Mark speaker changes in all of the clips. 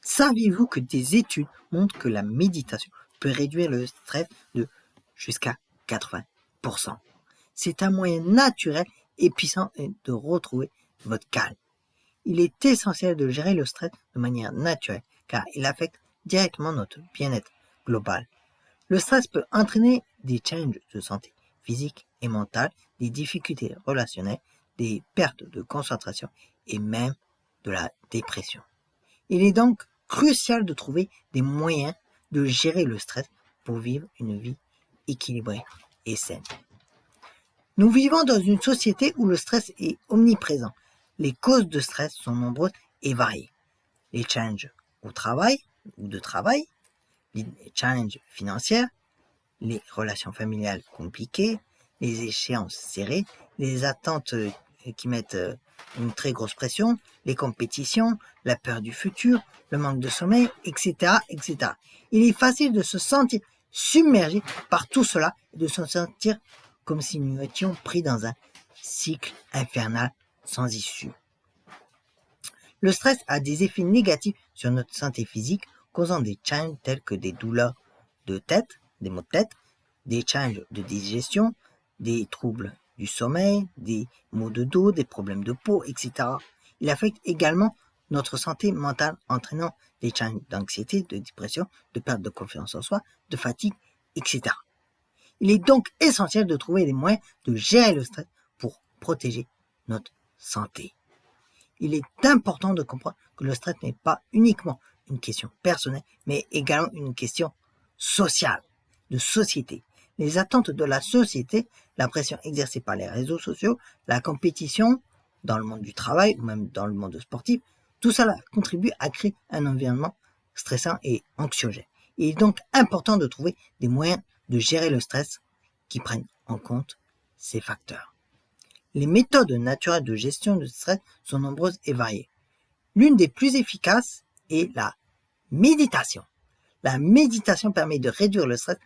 Speaker 1: Saviez-vous que des études montrent que la méditation peut réduire le stress de jusqu'à 80%? C'est un moyen naturel et puissant de retrouver votre calme. Il est essentiel de gérer le stress de manière naturelle car il affecte directement notre bien-être global. Le stress peut entraîner des challenges de santé physique et mentale, des difficultés relationnelles, des pertes de concentration et même de la dépression. Il est donc crucial de trouver des moyens de gérer le stress pour vivre une vie équilibrée et saine. Nous vivons dans une société où le stress est omniprésent. Les causes de stress sont nombreuses et variées. Les challenges au travail ou de travail, les challenges financiers, les relations familiales compliquées, les échéances serrées, les attentes qui mettent une très grosse pression, les compétitions, la peur du futur, le manque de sommeil, etc., etc. Il est facile de se sentir submergé par tout cela et de se sentir comme si nous étions pris dans un cycle infernal sans issue. Le stress a des effets négatifs sur notre santé physique, causant des challenges tels que des douleurs de tête, des maux de tête, des challenges de digestion, des troubles du sommeil, des maux de dos, des problèmes de peau, etc. Il affecte également notre santé mentale, entraînant des challenges d'anxiété, de dépression, de perte de confiance en soi, de fatigue, etc. Il est donc essentiel de trouver des moyens de gérer le stress pour protéger notre santé. Il est important de comprendre que le stress n'est pas uniquement une question personnelle, mais également une question sociale, de société. Les attentes de la société, la pression exercée par les réseaux sociaux, la compétition dans le monde du travail ou même dans le monde sportif, tout cela contribue à créer un environnement stressant et anxiogène. Il est donc important de trouver des moyens de gérer le stress qui prennent en compte ces facteurs. Les méthodes naturelles de gestion du stress sont nombreuses et variées. L'une des plus efficaces est la méditation. La méditation permet de réduire le stress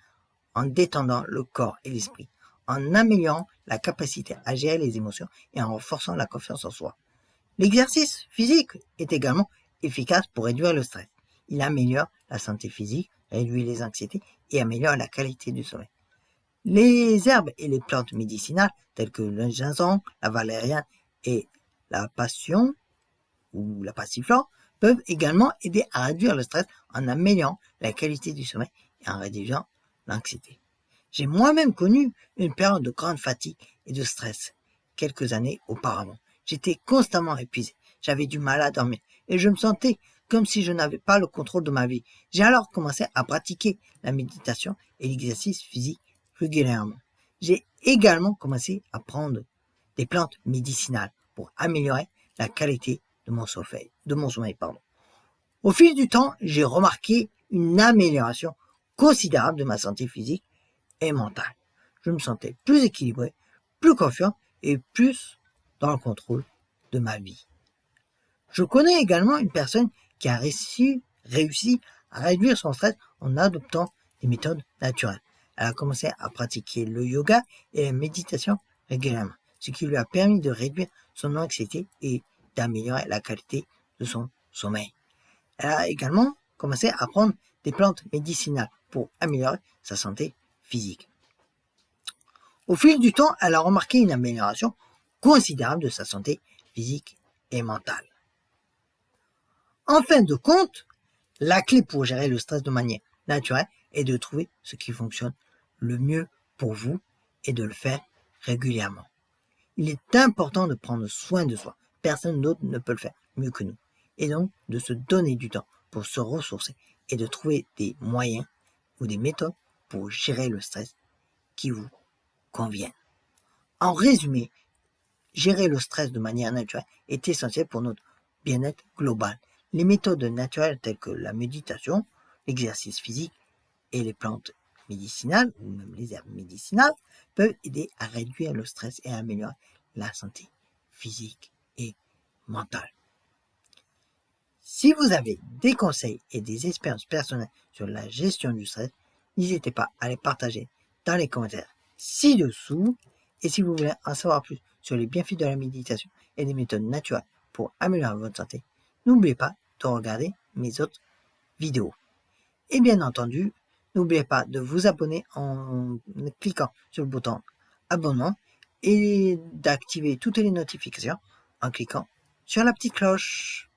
Speaker 1: en détendant le corps et l'esprit, en améliorant la capacité à gérer les émotions et en renforçant la confiance en soi. L'exercice physique est également efficace pour réduire le stress. Il améliore la santé physique, réduit les anxiétés et améliore la qualité du sommeil. Les herbes et les plantes médicinales, telles que le gingembre, la valériane et la passion ou la passiflore, peuvent également aider à réduire le stress en améliorant la qualité du sommeil et en réduisant l'anxiété. J'ai moi-même connu une période de grande fatigue et de stress quelques années auparavant. J'étais constamment épuisé, j'avais du mal à dormir et je me sentais comme si je n'avais pas le contrôle de ma vie. J'ai alors commencé à pratiquer la méditation et l'exercice physique régulièrement. J'ai également commencé à prendre des plantes médicinales pour améliorer la qualité de mon sommeil. Au fil du temps, j'ai remarqué une amélioration considérable de ma santé physique et mentale. Je me sentais plus équilibré, plus confiant et plus dans le contrôle de ma vie. Je connais également une personne qui a réussi à réduire son stress en adoptant des méthodes naturelles. Elle a commencé à pratiquer le yoga et la méditation régulièrement, ce qui lui a permis de réduire son anxiété et d'améliorer la qualité de son sommeil. Elle a également commencé à prendre des plantes médicinales pour améliorer sa santé physique. Au fil du temps, elle a remarqué une amélioration considérable de sa santé physique et mentale. En fin de compte, la clé pour gérer le stress de manière naturelle est de trouver ce qui fonctionne le mieux pour vous et de le faire régulièrement. Il est important de prendre soin de soi. Personne d'autre ne peut le faire mieux que nous. Et donc, de se donner du temps pour se ressourcer et de trouver des moyens ou des méthodes pour gérer le stress qui vous conviennent. En résumé, gérer le stress de manière naturelle est essentiel pour notre bien-être global. Les méthodes naturelles telles que la méditation, l'exercice physique et les plantes médicinales, ou même les herbes médicinales, peuvent aider à réduire le stress et à améliorer la santé physique et mentale. Si vous avez des conseils et des expériences personnelles sur la gestion du stress, n'hésitez pas à les partager dans les commentaires ci-dessous. Et si vous voulez en savoir plus sur les bienfaits de la méditation et des méthodes naturelles pour améliorer votre santé, n'oubliez pas de regarder mes autres vidéos. Et bien entendu, n'oubliez pas de vous abonner en cliquant sur le bouton abonnement et d'activer toutes les notifications en cliquant sur la petite cloche.